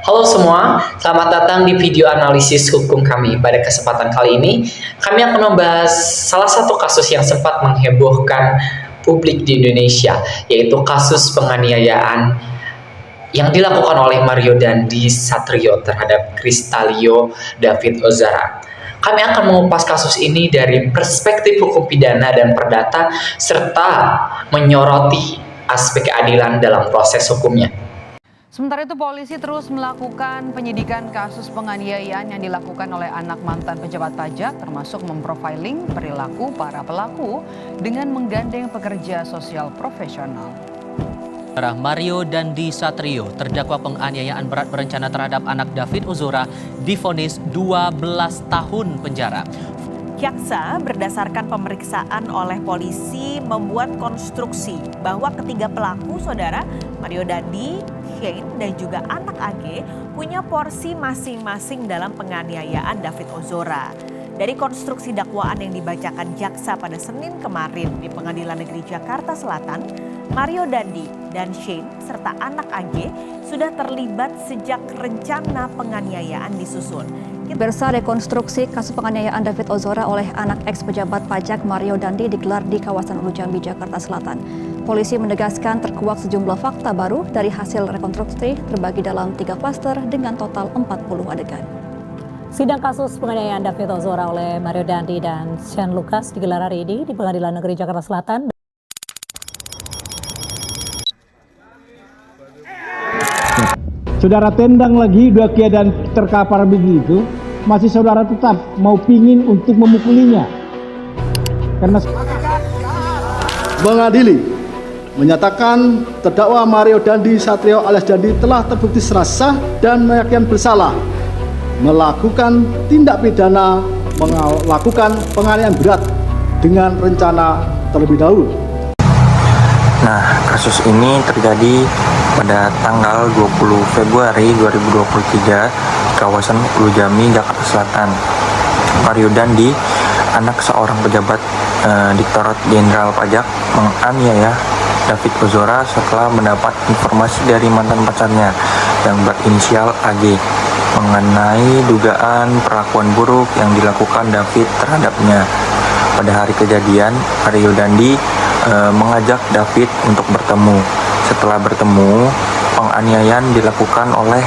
Halo semua, selamat datang di video analisis hukum kami. Pada kesempatan kali ini, kami akan membahas salah satu kasus yang sempat menghebohkan publik di Indonesia, yaitu kasus penganiayaan yang dilakukan oleh Mario Dandi Satrio terhadap Kristalio David Ozora. Kami akan mengupas kasus ini dari perspektif hukum pidana dan perdata, serta menyoroti aspek keadilan dalam proses hukumnya. Sementara itu polisi terus melakukan penyidikan kasus penganiayaan yang dilakukan oleh anak mantan pejabat pajak, termasuk memprofiling perilaku para pelaku dengan menggandeng pekerja sosial profesional. Mario Dandi Satrio, terdakwa penganiayaan berat berencana terhadap anak David Ozora, divonis 12 tahun penjara. Jaksa berdasarkan pemeriksaan oleh polisi membuat konstruksi bahwa ketiga pelaku saudara Mario Dandi, Shane, dan juga anak AG punya porsi masing-masing dalam penganiayaan David Ozora. Dari konstruksi dakwaan yang dibacakan jaksa pada Senin kemarin di Pengadilan Negeri Jakarta Selatan, Mario Dandi dan Shane serta anak AG sudah terlibat sejak rencana penganiayaan disusun. Bersa rekonstruksi kasus penganiayaan David Ozora oleh anak ex pejabat pajak Mario Dandi digelar di kawasan Ulu Jambi, Jakarta Selatan. Polisi menegaskan terkuak sejumlah fakta baru dari hasil rekonstruksi terbagi dalam 3 klaster dengan total 40 adegan. Sidang kasus penganiayaan David Ozora oleh Mario Dandi dan Shane Lucas digelar hari ini di Pengadilan Negeri Jakarta Selatan. Saudara tendang lagi dua keadaan terkapar begitu, masih saudara tetap mau pingin untuk memukulinya. Karena mengadili menyatakan terdakwa Mario Dandi Satrio alias Dandi telah terbukti secara sah dan meyakinkan bersalah melakukan tindak pidana melakukan penganiayaan berat dengan rencana terlebih dahulu. Nah, kasus ini terjadi pada tanggal 20 Februari 2023 di kawasan Ulu Jambi, Jakarta Selatan. Mario Dandi, anak seorang pejabat Direktorat Jenderal Pajak, menganiaya David Ozora setelah mendapat informasi dari mantan pacarnya yang berinisial AG mengenai dugaan perlakuan buruk yang dilakukan David terhadapnya. Pada hari kejadian, Mario Dandi mengajak David untuk bertemu. Setelah bertemu, penganiayaan dilakukan oleh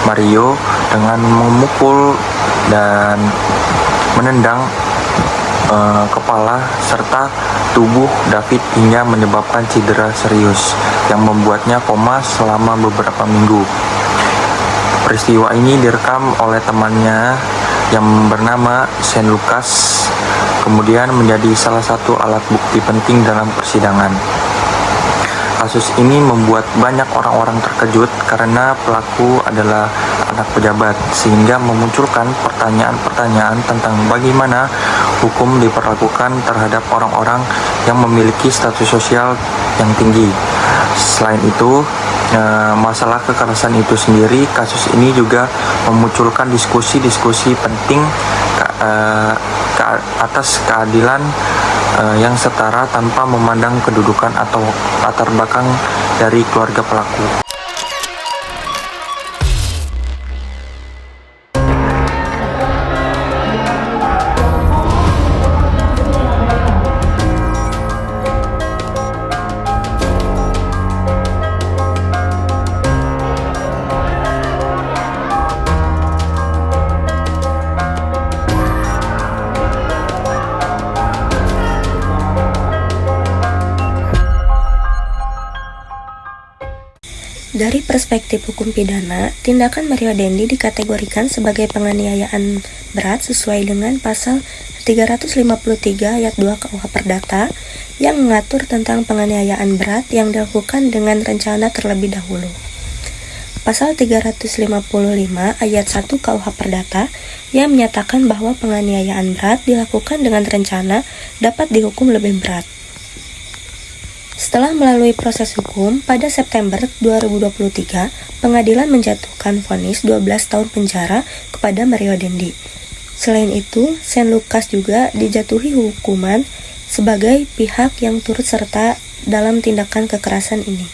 Mario dengan memukul dan menendang kepala serta tubuh David hingga menyebabkan cedera serius yang membuatnya koma selama beberapa minggu. Peristiwa ini direkam oleh temannya yang bernama Shane Lucas, kemudian menjadi salah satu alat bukti penting dalam persidangan. Kasus ini membuat banyak orang-orang terkejut karena pelaku adalah anak pejabat, sehingga memunculkan pertanyaan-pertanyaan tentang bagaimana hukum diperlakukan terhadap orang-orang yang memiliki status sosial yang tinggi. Selain itu, masalah kekerasan itu sendiri, kasus ini juga memunculkan diskusi-diskusi penting atas keadilan yang setara tanpa memandang kedudukan atau latar belakang dari keluarga pelaku. Dari perspektif hukum pidana, tindakan Mario Dandi dikategorikan sebagai penganiayaan berat sesuai dengan pasal 353 ayat 2 KUH Perdata yang mengatur tentang penganiayaan berat yang dilakukan dengan rencana terlebih dahulu. Pasal 355 ayat 1 KUH Perdata yang menyatakan bahwa penganiayaan berat dilakukan dengan rencana dapat dihukum lebih berat. Setelah melalui proses hukum, pada September 2023, pengadilan menjatuhkan vonis 12 tahun penjara kepada Mario Dandi. Selain itu, Shane Lucas juga dijatuhi hukuman sebagai pihak yang turut serta dalam tindakan kekerasan ini.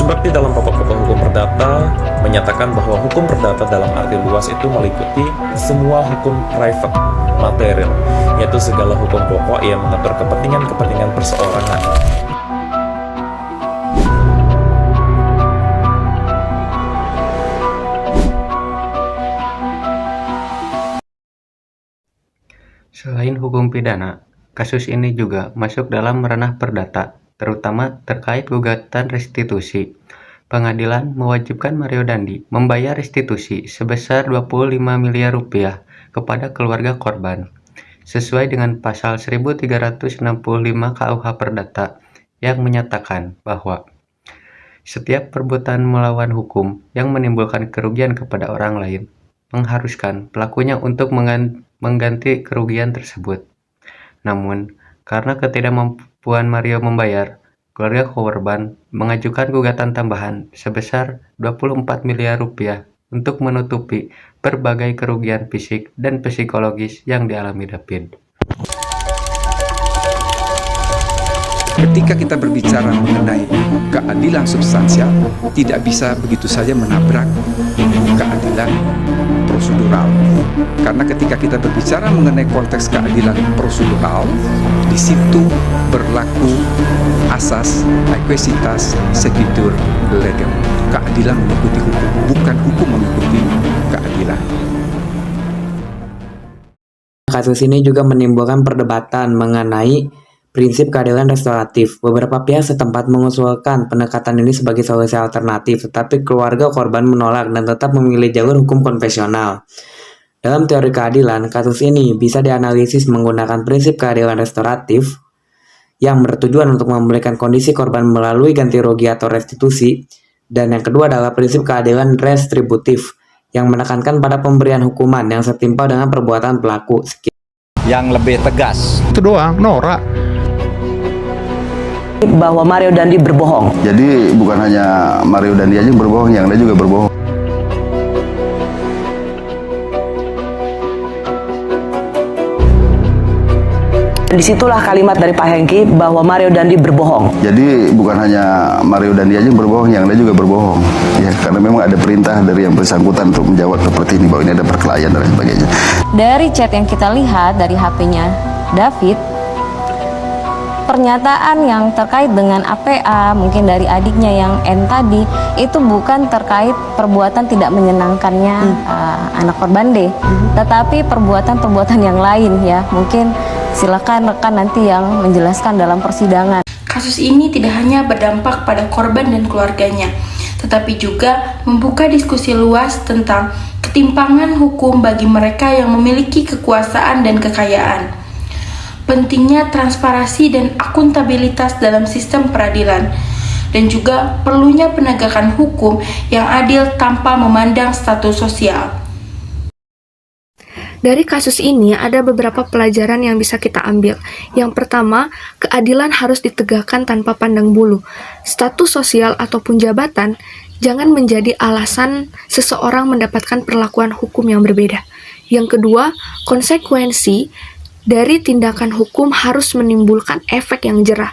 Seperti dalam pokok-pokok hukum perdata menyatakan bahwa hukum perdata dalam arti luas itu meliputi semua hukum private material, yaitu segala hukum pokok yang mengatur kepentingan-kepentingan perseorangan. Selain hukum pidana, kasus ini juga masuk dalam ranah perdata, terutama terkait gugatan restitusi. Pengadilan mewajibkan Mario Dandi membayar restitusi sebesar 25 miliar rupiah kepada keluarga korban, sesuai dengan pasal 1365 KUH Perdata yang menyatakan bahwa setiap perbuatan melawan hukum yang menimbulkan kerugian kepada orang lain mengharuskan pelakunya untuk mengganti kerugian tersebut. Namun, karena ketidakmampuan Mario membayar, keluarga korban mengajukan gugatan tambahan sebesar 24 miliar rupiah untuk menutupi berbagai kerugian fisik dan psikologis yang dialami David. Ketika kita berbicara mengenai keadilan substansial, tidak bisa begitu saja menabrak keadilan prosedural. Karena ketika kita berbicara mengenai konteks keadilan prosedural, di situ berlaku asas equisitas sequitur legem. Keadilan mengikuti hukum, bukan hukum mengikuti keadilan. Kasus ini juga menimbulkan perdebatan mengenai prinsip keadilan restoratif. Beberapa pihak setempat mengusulkan pendekatan ini sebagai solusi alternatif, tetapi keluarga korban menolak dan tetap memilih jalur hukum konvensional. Dalam teori keadilan, kasus ini bisa dianalisis menggunakan prinsip keadilan restoratif yang bertujuan untuk memulihkan kondisi korban melalui ganti rugi atau restitusi, dan yang kedua adalah prinsip keadilan restributif yang menekankan pada pemberian hukuman yang setimpal dengan perbuatan pelaku. Yang lebih tegas. Itu doang, norak. Bahwa Mario Dandi berbohong. Jadi bukan hanya Mario Dandi aja yang berbohong, yang lain juga berbohong. Disitulah kalimat dari Pak Hengki bahwa Mario Dandi berbohong. Jadi bukan hanya Mario Dandi aja yang berbohong, yang lain juga berbohong. Ya, karena memang ada perintah dari yang bersangkutan untuk menjawab seperti ini, bahwa ini ada perkelahian dan lain sebagainya. Dari chat yang kita lihat dari HP-nya David, pernyataan yang terkait dengan APA, mungkin dari adiknya yang N tadi, itu bukan terkait perbuatan tidak menyenangkannya anak korban D, tetapi perbuatan-perbuatan yang lain ya. Mungkin silakan rekan nanti yang menjelaskan dalam persidangan. Kasus ini tidak hanya berdampak pada korban dan keluarganya, tetapi juga membuka diskusi luas tentang ketimpangan hukum bagi mereka yang memiliki kekuasaan dan kekayaan. Pentingnya transparansi dan akuntabilitas dalam sistem peradilan, dan juga perlunya penegakan hukum yang adil tanpa memandang status sosial. Dari kasus ini ada beberapa pelajaran yang bisa kita ambil. Yang pertama, keadilan harus ditegakkan tanpa pandang bulu. Status sosial ataupun jabatan jangan menjadi alasan seseorang mendapatkan perlakuan hukum yang berbeda. Yang kedua, konsekuensi dari tindakan hukum harus menimbulkan efek yang jerah,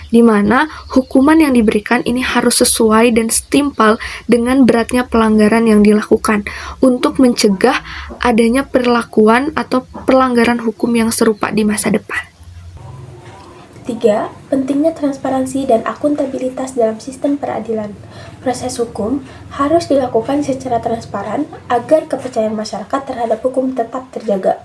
di mana hukuman yang diberikan ini harus sesuai dan setimpal dengan beratnya pelanggaran yang dilakukan untuk mencegah adanya perlakuan atau pelanggaran hukum yang serupa di masa depan. 3. Pentingnya transparansi dan akuntabilitas dalam sistem peradilan. Proses hukum harus dilakukan secara transparan agar kepercayaan masyarakat terhadap hukum tetap terjaga.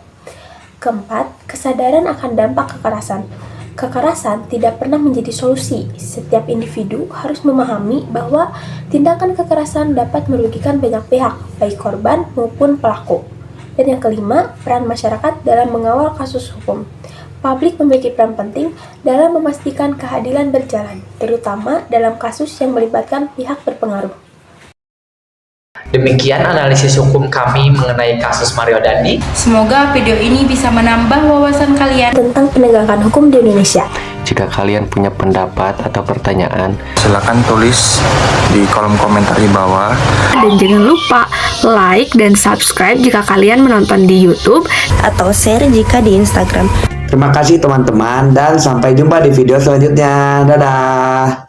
Keempat, kesadaran akan dampak kekerasan. Kekerasan tidak pernah menjadi solusi. Setiap individu harus memahami bahwa tindakan kekerasan dapat merugikan banyak pihak, baik korban maupun pelaku. Dan yang kelima, peran masyarakat dalam mengawal kasus hukum. Publik memiliki peran penting dalam memastikan keadilan berjalan, terutama dalam kasus yang melibatkan pihak berpengaruh. Demikian analisis hukum kami mengenai kasus Mario Dandi. Semoga video ini bisa menambah wawasan kalian tentang penegakan hukum di Indonesia. Jika kalian punya pendapat atau pertanyaan, silakan tulis di kolom komentar di bawah. Dan jangan lupa like dan subscribe jika kalian menonton di YouTube atau share jika di Instagram. Terima kasih teman-teman dan sampai jumpa di video selanjutnya. Dadah.